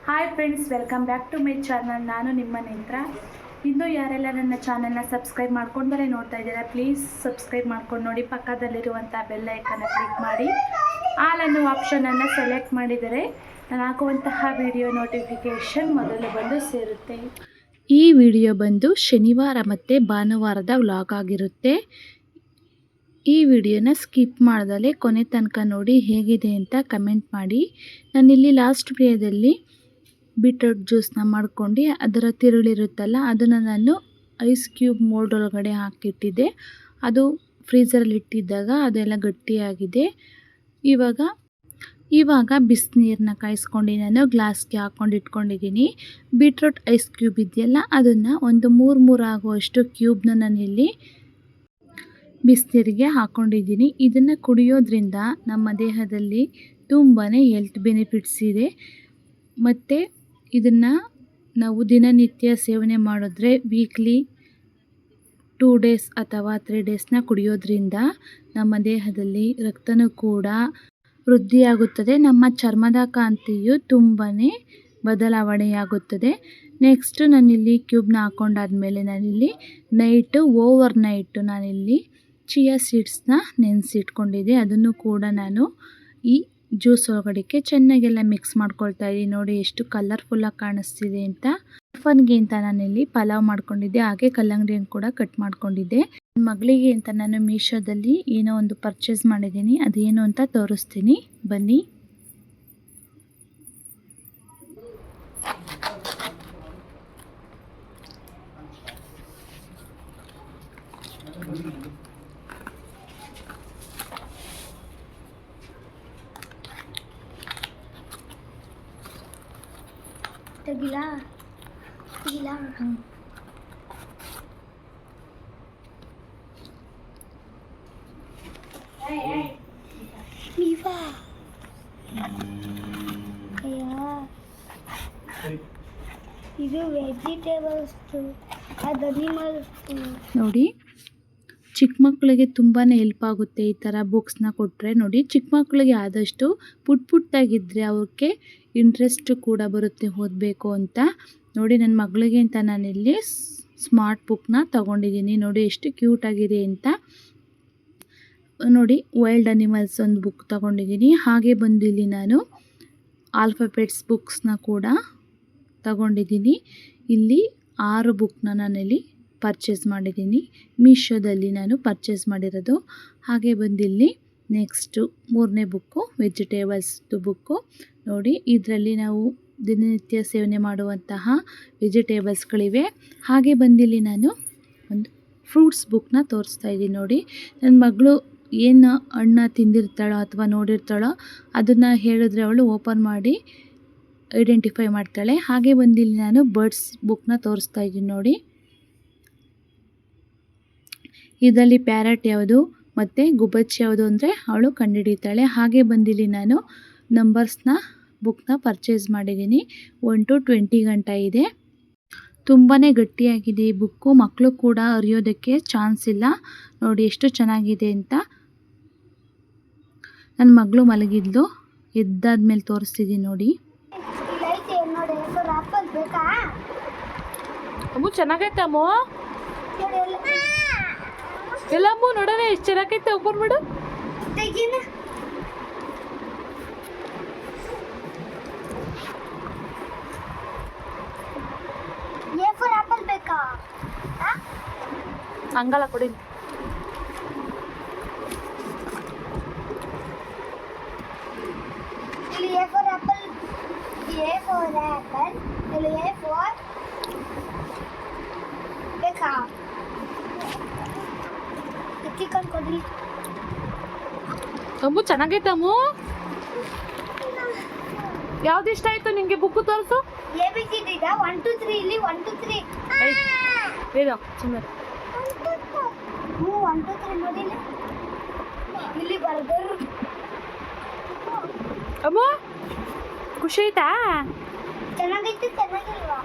Hi friends, welcome back to my channel. ನಾನು ನಿಮ್ಮ ನೇತ್ರ. ಇನ್ನೂ ಯಾರೆಲ್ಲ ನನ್ನ ಚಾನಲ್ನ ಸಬ್ಸ್ಕ್ರೈಬ್ ಮಾಡ್ಕೊಂಡರೆ ನೋಡ್ತಾ ಇದ್ದೀರಾ, ಪ್ಲೀಸ್ ಸಬ್ಸ್ಕ್ರೈಬ್ ಮಾಡ್ಕೊಂಡು ನೋಡಿ. ಪಕ್ಕದಲ್ಲಿರುವಂಥ ಬೆಲ್ ಐಕನ್ನ ಕ್ಲಿಕ್ ಮಾಡಿ ಆಲ್ ಅನ್ನೋ ಆಪ್ಷನನ್ನು ಸೆಲೆಕ್ಟ್ ಮಾಡಿದರೆ ನಾನು ಹಾಕುವಂತಹ ವಿಡಿಯೋ ನೋಟಿಫಿಕೇಷನ್ ಮೊದಲು ಬಂದು ಸೇರುತ್ತೆ. ಈ ವಿಡಿಯೋ ಬಂದು ಶನಿವಾರ ಮತ್ತು ಭಾನುವಾರದ ವ್ಲಾಗ್ ಆಗಿರುತ್ತೆ. ಈ ವಿಡಿಯೋನ ಸ್ಕಿಪ್ ಮಾಡ್ದಲೇ ಕೊನೆ ತನಕ ನೋಡಿ ಹೇಗಿದೆ ಅಂತ ಕಮೆಂಟ್ ಮಾಡಿ. ನಾನಿಲ್ಲಿ ಲಾಸ್ಟ್ ವಿಡಿಯೋದಲ್ಲಿ ಬೀಟ್ರೂಟ್ ಜ್ಯೂಸನ್ನ ಮಾಡ್ಕೊಂಡು ಅದರ ತಿರುಳಿರುತ್ತಲ್ಲ ಅದನ್ನು ನಾನು ಐಸ್ ಕ್ಯೂಬ್ ಮೋಲ್ಡ್ ಒಳಗಡೆ ಹಾಕಿಟ್ಟಿದ್ದೆ. ಅದು ಫ್ರೀಝರಲ್ಲಿ ಇಟ್ಟಿದ್ದಾಗ ಅದೆಲ್ಲ ಗಟ್ಟಿಯಾಗಿದೆ. ಇವಾಗ ಬಿಸಿನೀರನ್ನ ಕಾಯಿಸ್ಕೊಂಡು ನಾನು ಗ್ಲಾಸ್ಗೆ ಹಾಕ್ಕೊಂಡು ಇಟ್ಕೊಂಡಿದ್ದೀನಿ. ಬೀಟ್ರೂಟ್ ಐಸ್ ಕ್ಯೂಬ್ ಇದೆಯಲ್ಲ ಅದನ್ನು ಒಂದು 3 ಆಗುವಷ್ಟು ಕ್ಯೂಬ್ನ ನಾನಿಲ್ಲಿ ಬಿಸಿನೀರಿಗೆ ಹಾಕ್ಕೊಂಡಿದ್ದೀನಿ. ಇದನ್ನು ಕುಡಿಯೋದ್ರಿಂದ ನಮ್ಮ ದೇಹದಲ್ಲಿ ತುಂಬಾ ಹೆಲ್ತ್ ಬೆನಿಫಿಟ್ಸ್ ಇದೆ. ಮತ್ತು ಇದನ್ನು ನಾವು ದಿನನಿತ್ಯ ಸೇವನೆ ಮಾಡಿದ್ರೆ ವೀಕ್ಲಿ 2 ಡೇಸ್ ಅಥವಾ 3 ಡೇಸ್ನ ಕುಡಿಯೋದ್ರಿಂದ ನಮ್ಮ ದೇಹದಲ್ಲಿ ರಕ್ತನೂ ಕೂಡ ವೃದ್ಧಿಯಾಗುತ್ತದೆ. ನಮ್ಮ ಚರ್ಮದ ಕಾಂತಿಯು ತುಂಬಾ ಬದಲಾವಣೆಯಾಗುತ್ತದೆ. ನೆಕ್ಸ್ಟು ನಾನಿಲ್ಲಿ ಕ್ಯೂಬ್ನ ಹಾಕ್ಕೊಂಡಾದ್ಮೇಲೆ ನಾನಿಲ್ಲಿ ಓವರ್ ನೈಟು ನಾನಿಲ್ಲಿ ಚಿಯಾ ಸೀಡ್ಸ್ನ ನೆನೆಸಿಟ್ಕೊಂಡಿದ್ದೆ. ಅದನ್ನು ಕೂಡ ನಾನು ಈ ಜ್ಯೂಸ್ ಒಳಗಡೆಗೆ ಚೆನ್ನಾಗೆಲ್ಲ ಮಿಕ್ಸ್ ಮಾಡ್ಕೊಳ್ತಾ ಇದ್ದೀನಿ. ನೋಡಿ ಎಷ್ಟು ಕಲರ್ಫುಲ್ಲಾಗಿ ಕಾಣಿಸ್ತಿದೆ ಅಂತ. ಟಿಫನ್ಗೆ ಅಂತ ನಾನಿಲ್ಲಿ ಪಲಾವ್ ಮಾಡ್ಕೊಂಡಿದ್ದೆ, ಹಾಗೆ ಕಲ್ಲಂಗಡಿಯನ್ನು ಕೂಡ ಕಟ್ ಮಾಡ್ಕೊಂಡಿದ್ದೆ. ನನ್ನ ಮಗಳಿಗೆ ಅಂತ ನಾನು ಮೀಶೋದಲ್ಲಿ ಏನೋ ಒಂದು ಪರ್ಚೇಸ್ ಮಾಡಿದ್ದೀನಿ, ಅದೇನು ಅಂತ ತೋರಿಸ್ತೀನಿ ಬನ್ನಿ. ತೆಗಿಲಾ ನೀವಾ ಇದು ವೆಜಿಟೇಬಲ್ಸ್, ಅದು ಅನಿಮಲ್ಸ್. ನೋಡಿ, ಚಿಕ್ಕ ಮಕ್ಕಳಿಗೆ ತುಂಬಾ ಹೆಲ್ಪ್ ಆಗುತ್ತೆ ಈ ಥರ ಬುಕ್ಸ್ನ ಕೊಟ್ಟರೆ. ನೋಡಿ, ಚಿಕ್ಕ ಮಕ್ಕಳಿಗೆ ಆದಷ್ಟು ಪುಟ್ಟಾಗಿದ್ದರೆ ಅವ್ರಿಗೆ ಇಂಟ್ರೆಸ್ಟ್ ಕೂಡ ಬರುತ್ತೆ ಓದಬೇಕು ಅಂತ. ನೋಡಿ, ನನ್ನ ಮಗಳಿಗೆ ಅಂತ ನಾನಿಲ್ಲಿ ಸ್ಮಾರ್ಟ್ ಬುಕ್ನ ತೊಗೊಂಡಿದ್ದೀನಿ. ನೋಡಿ ಎಷ್ಟು ಕ್ಯೂಟಾಗಿದೆ ಅಂತ. ನೋಡಿ, ವೈಲ್ಡ್ ಅನಿಮಲ್ಸ್ ಒಂದು ಬುಕ್ ತೊಗೊಂಡಿದ್ದೀನಿ. ಹಾಗೆ ಬಂದು ಇಲ್ಲಿ ನಾನು ಆಲ್ಫಾಬೆಟ್ಸ್ ಬುಕ್ಸ್ನ ಕೂಡ ತಗೊಂಡಿದ್ದೀನಿ. ಇಲ್ಲಿ 6 ಬುಕ್ನ ನಾನಿಲ್ಲಿ ಪರ್ಚೇಸ್ ಮಾಡಿದ್ದೀನಿ. ಮೀಶೋದಲ್ಲಿ ನಾನು ಪರ್ಚೇಸ್ ಮಾಡಿರೋದು. ಹಾಗೆ ಬಂದಿಲ್ಲಿ ನೆಕ್ಸ್ಟು 3ನೇ ಬುಕ್ಕು ವೆಜಿಟೇಬಲ್ಸ್ದು ಬುಕ್ಕು. ನೋಡಿ, ಇದರಲ್ಲಿ ನಾವು ದಿನನಿತ್ಯ ಸೇವನೆ ಮಾಡುವಂತಹ ವೆಜಿಟೇಬಲ್ಸ್ಗಳಿವೆ. ಹಾಗೆ ಬಂದಿಲ್ಲಿ ನಾನು ಒಂದು ಫ್ರೂಟ್ಸ್ ಬುಕ್ನ ತೋರಿಸ್ತಾ ಇದ್ದೀನಿ. ನೋಡಿ, ನನ್ನ ಮಗಳು ಏನು ಹಣ್ಣು ತಿಂದಿರ್ತಾಳೋ ಅಥವಾ ನೋಡಿರ್ತಾಳೋ ಅದನ್ನು ಹೇಳಿದ್ರೆ ಅವಳು ಓಪನ್ ಮಾಡಿ ಐಡೆಂಟಿಫೈ ಮಾಡ್ತಾಳೆ. ಹಾಗೆ ಬಂದಿಲ್ಲಿ ನಾನು ಬರ್ಡ್ಸ್ ಬುಕ್ನ ತೋರಿಸ್ತಾ ಇದ್ದೀನಿ. ನೋಡಿ, ಇದರಲ್ಲಿ ಪ್ಯಾರಟ್ ಯಾವುದು ಮತ್ತು ಗುಬ್ಬಚ್ಚಿ ಯಾವುದು ಅಂದರೆ ಅವಳು ಕಂಡುಹಿಡಿತಾಳೆ. ಹಾಗೆ ಬಂದಿಲ್ಲಿ ನಾನು ನಂಬರ್ಸ್ನ ಬುಕ್ನ ಪರ್ಚೇಸ್ ಮಾಡಿದ್ದೀನಿ. 1 to 20 ಗಂಟ ಇದೆ. ತುಂಬಾ ಗಟ್ಟಿಯಾಗಿದೆ ಈ ಬುಕ್ಕು. ಮಕ್ಕಳು ಕೂಡ ಅರಿಯೋದಕ್ಕೆ ಚಾನ್ಸ್ ಇಲ್ಲ. ನೋಡಿ ಎಷ್ಟು ಚೆನ್ನಾಗಿದೆ ಅಂತ. ನನ್ನ ಮಗಳು ಮಲಗಿದ್ಲು, ಎದ್ದಾದ್ಮೇಲೆ ತೋರಿಸ್ತಿದ್ದೀನಿ ನೋಡಿ. ಅಮ್ಮು ಚೆನ್ನಾಗೈತೆ ಅಮ್ಮು, ಎಲ್ಲ ಅಮ್ಮು ನೋಡೋಣ ಎಷ್ಟು ಚೆನ್ನಾಗೈತೆ. ಓಪನ್ ಮಾಡು. ಹಂಗಲ್ಲ ಕೊಡಿ. ಇಲ್ಲಿ A for apple, ಇಲ್ಲಿ A for ಬೇಕಾ ಚಿಕನ್ ಕೊಡಿ. ಅಮ್ಮು ಚೆನ್ನಾಗೈತೆ ಅಮ್ಮು. ಯಾವ್ದು ಇಷ್ಟ ಆಯ್ತು ನಿಂಗೆ? ಬುಕ್ಕು ತೋರಿಸು. ABCD ಇದೆ 1 to 3. ಇಲ್ಲಿ 1 to 3 ಹೇಳು ಸುಮ್ಮನೆ. 1 to 3 ನೋಡಿ. ಇಲ್ಲಿ ಬರ್ಗರ್. ಅಮ್ಮ ಖುಷಿ ಆಯ್ತಾ? ಚೆನ್ನಾಗೈತೆ. ಚೆನ್ನಾಗಿಲ್ವಾ?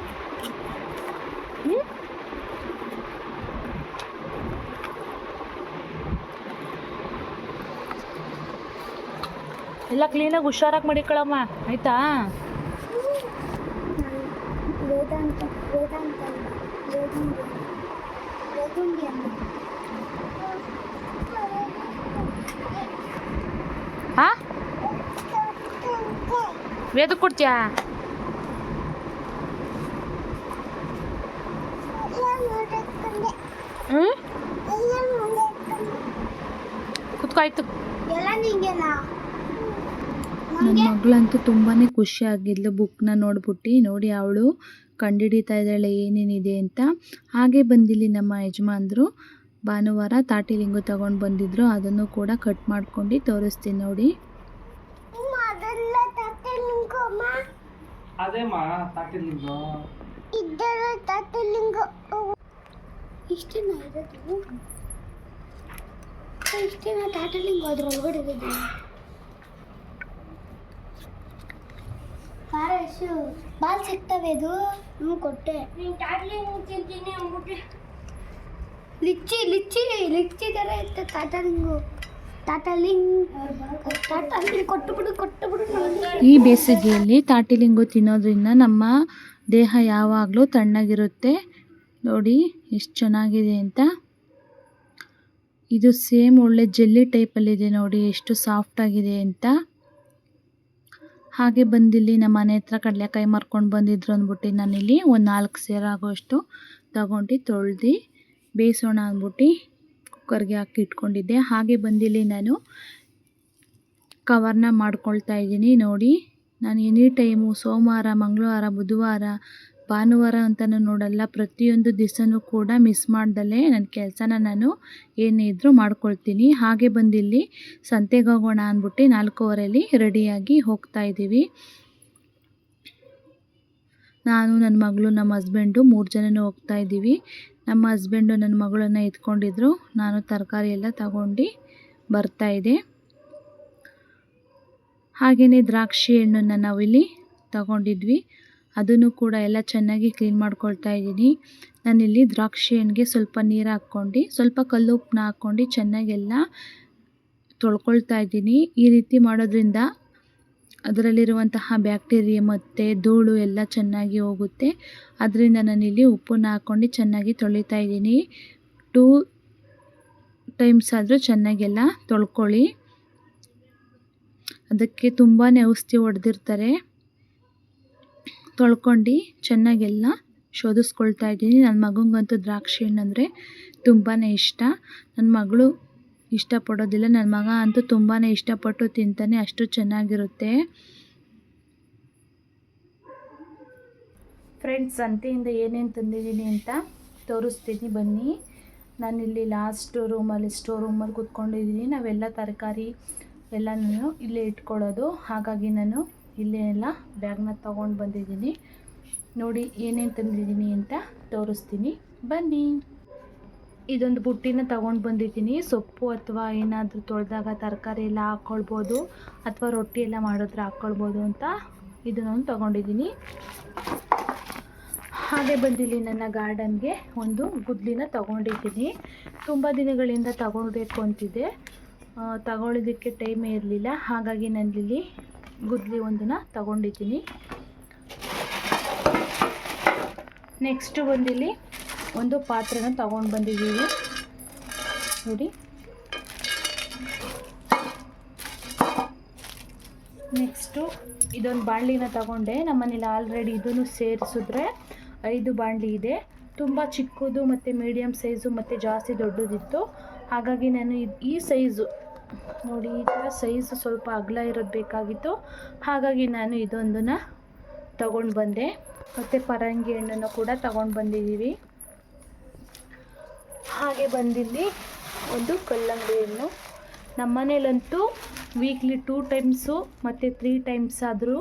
ಎಲ್ಲ ಕ್ಲೀನಾಗಿ ಹುಷಾರಾಗಿ ಮಡಿಕೊಳ್ಳಮ್ಮ, ಆಯಿತಾ? ವೇದಾಂತ ವೇದಾಂತ ಅಲ್ಲ, ವೇದುಂಡಿ ವೇದುಂಡಿ ಅಲ್ಲ. ಹಾ ವೇದಕ್ಕೆ ಕೊಡ್ತೀಯಾ? ಹ್ಞೂ ಕುತ್ಕಾಯ್ತು. ಎಲ್ಲ ನಿಂಗೆನಾ? ನನ್ನ ಮಗಳಂತೂ ತುಂಬಾ ಖುಷಿ ಆಗಿದ್ಲು ಬುಕ್ನ ನೋಡ್ಬಿಟ್ಟು. ನೋಡಿ ಅವಳು ಕಂಡುಹಿಡಿತಾ ಇದ್ದಾಳೆ ಏನೇನಿದೆ ಅಂತ. ಹಾಗೆ ಬಂದಿಲ್ಲಿ ನಮ್ಮ ಯಜಮಾನ್ರು ಭಾನುವಾರ ತಾಟಿಲಿಂಗು ತಗೊಂಡು ಬಂದಿದ್ರು, ಅದನ್ನು ಕೂಡ ಕಟ್ ಮಾಡ್ಕೊಂಡು ತೋರಿಸ್ತೀನಿ ನೋಡಿ. ಇಷ್ಟೇನ ಇರೋದು? ಇಷ್ಟೇನ ತಾಟಲಿಂಗ ಅದ್ರ ಒಳಗಡೆ ಇರೋದು? ಬಾಲ್ ಸಿಗ್ತವೆ ಇದು. ಕೊಟ್ಟೆ ತಿಂತೀನಿ ಅಂದ್ಬಿಟ್ಟು ಲಿಚ್ಚಿ ಲಿಚ್ಚಿ ಲಿಚ್ಚಿ ಥರ ಇತ್ತು ತಾಟಲಿಂಗು. ತಾಟಲಿಂಗ್ ಕೊಟ್ಟುಬಿಡು. ಈ ಬೇಸಿಗೆಯಲ್ಲಿ ತಾಟಿಲಿಂಗು ತಿನ್ನೋದ್ರಿಂದ ನಮ್ಮ ದೇಹ ಯಾವಾಗಲೂ ತಣ್ಣಗಿರುತ್ತೆ. ನೋಡಿ ಎಷ್ಟು ಚೆನ್ನಾಗಿದೆ ಅಂತ. ಇದು ಸೇಮ್ ಒಳ್ಳೆ ಜೆಲ್ಲಿ ಟೈಪಲ್ಲಿದೆ ನೋಡಿ, ಎಷ್ಟು ಸಾಫ್ಟ್ ಆಗಿದೆ ಅಂತ. ಹಾಗೆ ಬಂದಿಲ್ಲಿ ನಮ್ಮ ಮನೆ ಹತ್ರ ಕಡಲೆಕಾಯಿ ಮಾರ್ಕೊಂಡು ಬಂದಿದ್ರು ಅಂದ್ಬಿಟ್ಟು ನಾನಿಲ್ಲಿ ಒಂದು 4 ಸೇರು ಆಗೋಷ್ಟು ತಗೊಂಡು ತೊಳೆದು ಬೇಯಿಸೋಣ ಅಂದ್ಬಿಟ್ಟು ಕುಕ್ಕರ್ಗೆ ಹಾಕಿ ಇಟ್ಕೊಂಡಿದ್ದೆ. ಹಾಗೆ ಬಂದಿಲ್ಲಿ ನಾನು ಕವರ್ನ ಮಾಡ್ಕೊಳ್ತಾ ಇದ್ದೀನಿ ನೋಡಿ. ನಾನು ಎನಿ ಟೈಮು ಸೋಮವಾರ, ಮಂಗಳವಾರ, ಬುಧವಾರ, ಭಾನುವಾರ ಅಂತಲೂ ನೋಡಲ್ಲ, ಪ್ರತಿಯೊಂದು ದಿವಸನೂ ಕೂಡ ಮಿಸ್ ಮಾಡ್ದಲೇ ನನ್ನ ಕೆಲಸನ ನಾನು ಏನೇ ಇದ್ದರೂ ಮಾಡ್ಕೊಳ್ತೀನಿ. ಹಾಗೆ ಬಂದಿಲ್ಲಿ ಸಂತೆಗೆ ಹೋಗೋಣ ಅಂದ್ಬಿಟ್ಟು 4:15 ರೆಡಿಯಾಗಿ ಹೋಗ್ತಾ ಇದ್ದೀವಿ. ನಾನು, ನನ್ನ ಮಗಳು, ನಮ್ಮ ಹಸ್ಬೆಂಡು 3 ಜನನೂ ಹೋಗ್ತಾ ಇದ್ದೀವಿ. ನಮ್ಮ ಹಸ್ಬೆಂಡು ನನ್ನ ಮಗಳನ್ನು ಎತ್ಕೊಂಡಿದ್ರು, ನಾನು ತರಕಾರಿ ಎಲ್ಲ ತಗೊಂಡು ಬರ್ತಾಯಿದ್ದೆ. ಹಾಗೆಯೇ ದ್ರಾಕ್ಷಿ ಹಣ್ಣನ್ನು ನಾವಿಲ್ಲಿ ತಗೊಂಡಿದ್ವಿ, ಅದನ್ನು ಕೂಡ ಎಲ್ಲ ಚೆನ್ನಾಗಿ ಕ್ಲೀನ್ ಮಾಡ್ಕೊಳ್ತಾ ಇದ್ದೀನಿ. ನಾನಿಲ್ಲಿ ದ್ರಾಕ್ಷಿ ಹಣ್ಣಿಗೆ ಸ್ವಲ್ಪ ನೀರು ಹಾಕ್ಕೊಂಡು ಸ್ವಲ್ಪ ಕಲ್ಲುಪ್ಪನ್ನ ಹಾಕ್ಕೊಂಡು ಚೆನ್ನಾಗೆಲ್ಲ ತೊಳ್ಕೊಳ್ತಾ ಇದ್ದೀನಿ. ಈ ರೀತಿ ಮಾಡೋದ್ರಿಂದ ಅದರಲ್ಲಿರುವಂತಹ ಬ್ಯಾಕ್ಟೀರಿಯಾ ಮತ್ತು ಧೂಳು ಎಲ್ಲ ಚೆನ್ನಾಗಿ ಹೋಗುತ್ತೆ. ಅದರಿಂದ ನಾನಿಲ್ಲಿ ಉಪ್ಪನ್ನ ಹಾಕ್ಕೊಂಡು ಚೆನ್ನಾಗಿ ತೊಳಿತಾ ಇದ್ದೀನಿ. 2 ಟೈಮ್ಸ್ ಆದರೂ ಚೆನ್ನಾಗೆಲ್ಲ ತೊಳ್ಕೊಳ್ಳಿ. ಅದಕ್ಕೆ ತುಂಬಾ ಔಷಧಿ ಹೊಡೆದಿರ್ತಾರೆ. ತೊಳ್ಕೊಂಡು ಚೆನ್ನಾಗೆಲ್ಲ ಶೋಧಿಸ್ಕೊಳ್ತಾ ಇದ್ದೀನಿ. ನನ್ನ ಮಗನಿಗಂತೂ ದ್ರಾಕ್ಷಿ ಹಣ್ಣು ಅಂದರೆ ತುಂಬಾ ಇಷ್ಟ. ನನ್ನ ಮಗಳು ಇಷ್ಟಪಡೋದಿಲ್ಲ, ನನ್ನ ಮಗ ಅಂತೂ ತುಂಬಾ ಇಷ್ಟಪಟ್ಟು ತಿಂತಾನೆ, ಅಷ್ಟು ಚೆನ್ನಾಗಿರುತ್ತೆ. ಫ್ರೆಂಡ್ಸ್, ಸಂತೆಯಿಂದ ಏನೇನು ತಂದಿದ್ದೀನಿ ಅಂತ ತೋರಿಸ್ತೀನಿ ಬನ್ನಿ. ನಾನಿಲ್ಲಿ ಲಾಸ್ಟ್ ರೂಮಲ್ಲಿ ಸ್ಟೋರ್ ರೂಮಲ್ಲಿ ಕೂತ್ಕೊಂಡಿದ್ದೀನಿ. ನಾವೆಲ್ಲ ತರಕಾರಿ ಎಲ್ಲನೂ ಇಲ್ಲೇ ಇಟ್ಕೊಳ್ಳೋದು, ಹಾಗಾಗಿ ನಾನು ಇಲ್ಲೇ ಎಲ್ಲ ಬ್ಯಾಗ್ನ ತೊಗೊಂಡು ಬಂದಿದ್ದೀನಿ. ನೋಡಿ ಏನೇನು ತಂದಿದ್ದೀನಿ ಅಂತ ತೋರಿಸ್ತೀನಿ ಬನ್ನಿ. ಇದೊಂದು ಬುಟ್ಟಿನ ತೊಗೊಂಡು ಬಂದಿದ್ದೀನಿ. ಸೊಪ್ಪು ಅಥವಾ ಏನಾದರೂ ತೊಳೆದಾಗ ತರಕಾರಿ ಎಲ್ಲ ಹಾಕ್ಕೊಳ್ಬೋದು, ಅಥವಾ ರೊಟ್ಟಿ ಎಲ್ಲ ಮಾಡಿದ್ರೆ ಹಾಕ್ಕೊಳ್ಬೋದು ಅಂತ ಇದನ್ನೊಂದು ತೊಗೊಂಡಿದ್ದೀನಿ. ಹಾಗೆ ಬಂದಿಲ್ಲಿ ನನ್ನ ಗಾರ್ಡನ್ಗೆ ಒಂದು ಗುದ್ಲಿನ ತೊಗೊಂಡಿದ್ದೀನಿ. ತುಂಬ ದಿನಗಳಿಂದ ತಗೊಳ್ಬೇಕು ಅಂತಿದ್ದೆ, ತಗೊಳ್ಳೋದಕ್ಕೆ ಟೈಮೇ ಇರಲಿಲ್ಲ. ಹಾಗಾಗಿ ನಾನಿಲ್ಲಿ ಗುದ್ಲಿ ಒಂದನ್ನು ತಗೊಂಡಿದ್ದೀನಿ. ನೆಕ್ಸ್ಟು ಬಂದಿಲ್ಲಿ ಒಂದು ಪಾತ್ರೆನ ತಗೊಂಡು ಬಂದಿದ್ದೀವಿ ನೋಡಿ. ನೆಕ್ಸ್ಟು ಇದೊಂದು ಬಾಣಲಿನ ತಗೊಂಡೆ. ನಮ್ಮನೇಲಿ ಆಲ್ರೆಡಿ ಇದನ್ನು ಸೇರಿಸಿದ್ರೆ 5 ಬಾಣಲಿ ಇದೆ. ತುಂಬ ಚಿಕ್ಕದು ಮತ್ತು ಮೀಡಿಯಮ್ ಸೈಜು ಮತ್ತು ಜಾಸ್ತಿ ದೊಡ್ಡದಿತ್ತು. ಹಾಗಾಗಿ ನಾನು ಈ ಸೈಜು ನೋಡಿ, ಈ ಥರ ಸೈಜು ಸ್ವಲ್ಪ ಅಗಲ ಇರೋದು ಬೇಕಾಗಿತ್ತು. ಹಾಗಾಗಿ ನಾನು ಇದೊಂದನ್ನು ತಗೊಂಡು ಬಂದೆ. ಮತ್ತು ಪರಂಗಿ ಹಣ್ಣನ್ನು ಕೂಡ ತಗೊಂಡು ಬಂದಿದ್ದೀವಿ. ಹಾಗೆ ಬಂದಿಲ್ಲಿ ಒಂದು ಕಲ್ಲಂಗಡಿ ಹಣ್ಣು. ನಮ್ಮ ಮನೇಲಂತೂ ವೀಕ್ಲಿ 2 ಟೈಮ್ಸು ಮತ್ತು 3 ಟೈಮ್ಸ್ ಆದರೂ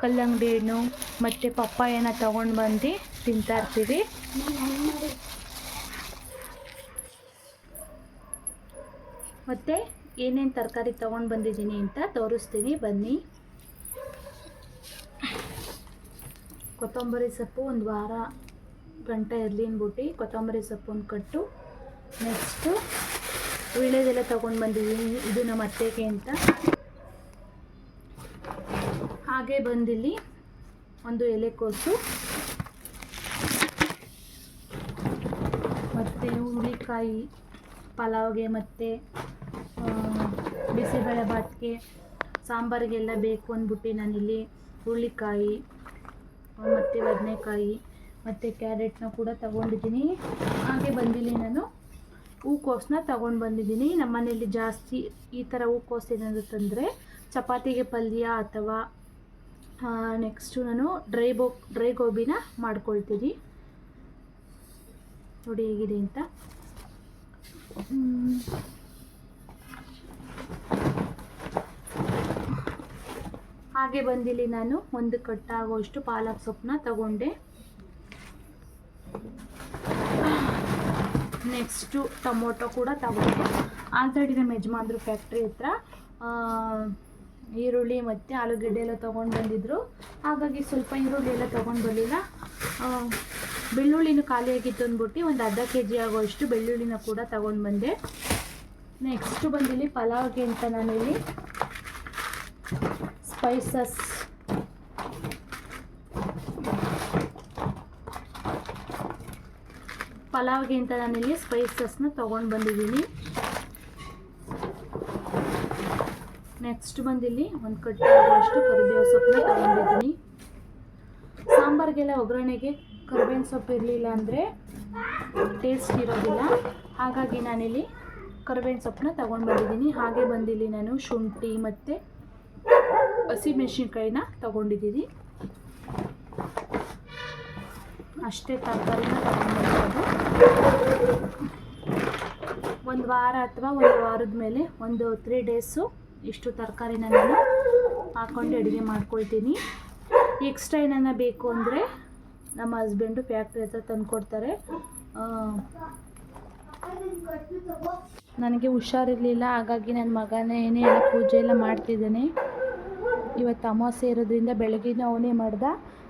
ಕಲ್ಲಂಗಡಿ ಹಣ್ಣು ಮತ್ತು ಪಪ್ಪಾಯನ ತಗೊಂಡು ಬಂದು ತಿಂತಾಯಿರ್ತೀವಿ. ಮತ್ತು ಏನೇನು ತರಕಾರಿ ತೊಗೊಂಡು ಬಂದಿದ್ದೀನಿ ಅಂತ ತೋರಿಸ್ತೀನಿ ಬನ್ನಿ. ಕೊತ್ತಂಬರಿ ಸೊಪ್ಪು ಒಂದು ವಾರ ಗಂಟೆ ಇರಲಿ ಅಂದ್ಬಿಟ್ಟು ಕೊತ್ತಂಬರಿ ಸೊಪ್ಪು ಒಂದು ಕಟ್ಟು. ನೆಕ್ಸ್ಟು ವೀಳ್ಯದೆಲೆ ತೊಗೊಂಡು ಬಂದಿದ್ದೀನಿ, ಇದು ನಮ್ಮ ಅತ್ತೆಗೆ ಅಂತ. ಹಾಗೆ ಬಂದಿಲ್ಲಿ ಒಂದು ಎಲೆಕೋಸು, ಹುರುಳಿಕಾಯಿ ಪಲಾವ್ಗೆ ಮತ್ತು ಬಿಸಿಬೇಳೆ ಭಾತ್ಗೆ ಸಾಂಬಾರಿಗೆಲ್ಲ ಬೇಕು ಅಂದ್ಬಿಟ್ಟು ನಾನಿಲ್ಲಿ ಹುರುಳಿಕಾಯಿ ಮತ್ತು ಬದನೆಕಾಯಿ ಮತ್ತು ಕ್ಯಾರೆಟ್ನ ಕೂಡ ತಗೊಂಡಿದ್ದೀನಿ. ಹಾಗೆ ಬಂದಿಲ್ಲಿ ನಾನು ಹೂಕೋಸನ್ನ ತೊಗೊಂಡು ಬಂದಿದ್ದೀನಿ. ನಮ್ಮ ಮನೆಯಲ್ಲಿ ಜಾಸ್ತಿ ಈ ಥರ ಹೂಕೋಸು ಏನಾದರೂ ತಂದರೆ ಚಪಾತಿಗೆ ಪಲ್ಯ ಅಥವಾ ನೆಕ್ಸ್ಟು ನಾನು ಡ್ರೈ ಗೋಬಿನ ಮಾಡ್ಕೊಳ್ತೀನಿ. ನೋಡಿ ಹೇಗಿದೆ ಅಂತ. ಹಾಗೆ ಬಂದಿಲ್ಲಿ ನಾನು ಒಂದು ಕಟ್ಟಾಗುವಷ್ಟು ಪಾಲಕ್ ಸೊಪ್ಪನ್ನ ತಗೊಂಡೆ. ನೆಕ್ಸ್ಟು ಟೊಮೊಟೊ ಕೂಡ ತಗೊಂಡೆ. ಆಲ್ರೆಡಿ ನಮ್ಮ ಯಜಮಾನ್ರು ಫ್ಯಾಕ್ಟ್ರಿ ಹತ್ರ ಈರುಳ್ಳಿ ಮತ್ತು ಆಲೂಗಡ್ಡೆ ಎಲ್ಲ ತೊಗೊಂಡು ಬಂದಿದ್ದರು. ಹಾಗಾಗಿ ಸ್ವಲ್ಪ ಈರುಳ್ಳಿ ಎಲ್ಲ ತೊಗೊಂಡು ಬರಲಿಲ್ಲ. ಬೆಳ್ಳುಳ್ಳಿನೂ ಖಾಲಿಯಾಗಿತ್ತು ಅಂದ್ಬಿಟ್ಟು ಒಂದು ಅರ್ಧ kg ಆಗುವಷ್ಟು ಬೆಳ್ಳುಳ್ಳಿನ ಕೂಡ ತಗೊಂಡು ಬಂದೆ. ನೆಕ್ಸ್ಟು ಬಂದಿಲ್ಲಿ ಪಲಾವ್ಗೆ ಅಂತ ನಾನಿಲ್ಲಿ ಸ್ಪೈಸಸ್ ಪಲಾವ್ಗೆ ಅಂತ ನಾನಿಲ್ಲಿ ಸ್ಪೈಸಸ್ನ ತೊಗೊಂಡು ಬಂದಿದ್ದೀನಿ. ನೆಕ್ಸ್ಟ್ ಬಂದಿಲ್ಲಿ ಒಂದು ಕಟ್ಟೆ ಆಗುವಷ್ಟು ಕರಿಬೇವು ಸೊಪ್ಪನ್ನ ತೊಗೊಂಡಿದ್ದೀನಿ. ಸಾಂಬಾರಿಗೆಲ್ಲ ಒಗ್ಗರಣೆಗೆ ಕರಿಬೇವಿನ ಸೊಪ್ಪು ಇರಲಿಲ್ಲ ಅಂದರೆ ಟೇಸ್ಟ್ ಇರೋದಿಲ್ಲ. ಹಾಗಾಗಿ ನಾನಿಲ್ಲಿ ಕರಿಬೇವಿನ ಸೊಪ್ಪನ್ನ ತೊಗೊಂಡು ಬಂದಿದ್ದೀನಿ. ಹಾಗೆ ಬಂದಿಲ್ಲಿ ನಾನು ಶುಂಠಿ ಮತ್ತು ಹಸಿಮೆಣಸಿನ್ಕಾಯಿನ ತೊಗೊಂಡಿದ್ದೀನಿ. ಅಷ್ಟೇ ತರಕಾರಿನ ತೊಗೊಂಡಿರೋದು. ಒಂದು ವಾರ ಅಥವಾ ಒಂದು ವಾರದ ಮೇಲೆ ಒಂದು 3 ಡೇಸು ಇಷ್ಟು ತರಕಾರಿನ ನಾನು ಹಾಕ್ಕೊಂಡು ಅಡುಗೆ ಮಾಡ್ಕೊಳ್ತೀನಿ. ಎಕ್ಸ್ಟ್ರಾ ಏನಾನ ಬೇಕು ಅಂದರೆ ನಮ್ಮ ಹಸ್ಬೆಂಡು ಫ್ಯಾಕ್ಟ್ರಿ ಹತ್ರ ತಂದು ಕೊಡ್ತಾರೆ. ನನಗೆ ಹುಷಾರಿರಲಿಲ್ಲ, ಹಾಗಾಗಿ ನನ್ನ ಮಗನೇ ಎಲ್ಲ ಪೂಜೆ ಎಲ್ಲ ಮಾಡ್ತಿದ್ದಾನೆ. ಇವತ್ತು ಅಮಾವಾಸ್ಯೆ ಇರೋದ್ರಿಂದ ಬೆಳಗ್ಗೆನೂ ಅವನೇ ಮಾಡ್ದ,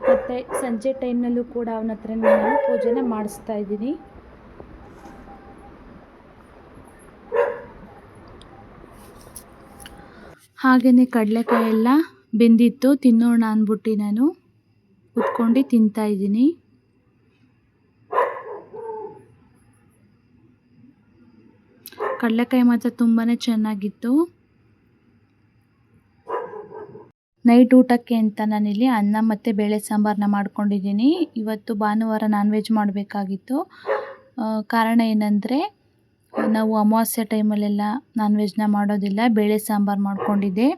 ಮತ್ತು ಸಂಜೆ ಟೈಮ್ನಲ್ಲೂ ಕೂಡ ಅವನ ಹತ್ರ ನಾನು ಪೂಜೆನ ಮಾಡಿಸ್ತಾ ಇದ್ದೀನಿ. ಹಾಗೆಯೇ ಕಡಲೆಕಾಯಿ ಎಲ್ಲ ಬೆಂದಿತ್ತು, ತಿನ್ನೋಣ ಅಂದ್ಬಿಟ್ಟು ನಾನು ಕುತ್ಕೊಂಡು ತಿಂತಾಯಿದ್ದೀನಿ. ಕಡಲೆಕಾಯಿ ಮಾತ್ರ ತುಂಬಾ ಚೆನ್ನಾಗಿತ್ತು. ನೈಟ್ ಊಟಕ್ಕೆ ಅಂತ ನಾನಿಲ್ಲಿ ಅನ್ನ ಮತ್ತು ಬೇಳೆ ಸಾಂಬಾರನ್ನ ಮಾಡ್ಕೊಂಡಿದ್ದೀನಿ. ಇವತ್ತು ಭಾನುವಾರ ನಾನ್ ವೆಜ್ ಮಾಡಬೇಕಾಗಿತ್ತು. ಕಾರಣ ಏನಂದರೆ ನಾವು ಅಮಾವಾಸ್ಯೆ ಟೈಮಲ್ಲೆಲ್ಲ ನಾನ್ ವೆಜ್ನ ಮಾಡೋದಿಲ್ಲ. ಬೇಳೆ ಸಾಂಬಾರು ಮಾಡ್ಕೊಂಡಿದ್ದೆ,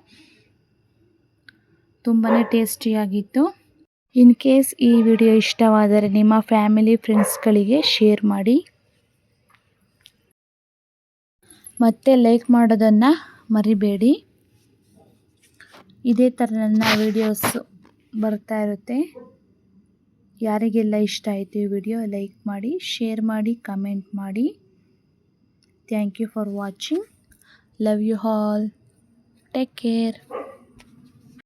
ತುಂಬಾ ಟೇಸ್ಟಿಯಾಗಿತ್ತು. ಇನ್ ಕೇಸ್ ಈ ವಿಡಿಯೋ ಇಷ್ಟವಾದರೆ ನಿಮ್ಮ ಫ್ಯಾಮಿಲಿ ಫ್ರೆಂಡ್ಸ್ಗಳಿಗೆ ಶೇರ್ ಮಾಡಿ ಮತ್ತು ಲೈಕ್ ಮಾಡೋದನ್ನು ಮರಿಬೇಡಿ. ಇದೇ ಥರ ನನ್ನ ವಿಡಿಯೋಸ್ ಬರ್ತಾ ಇರುತ್ತೆ. ಯಾರಿಗೆಲ್ಲ ಇಷ್ಟ ಆಯಿತು ಈ ವಿಡಿಯೋ ಲೈಕ್ ಮಾಡಿ, ಶೇರ್ ಮಾಡಿ, ಕಮೆಂಟ್ ಮಾಡಿ. Thank you for watching. Love you all. Take care.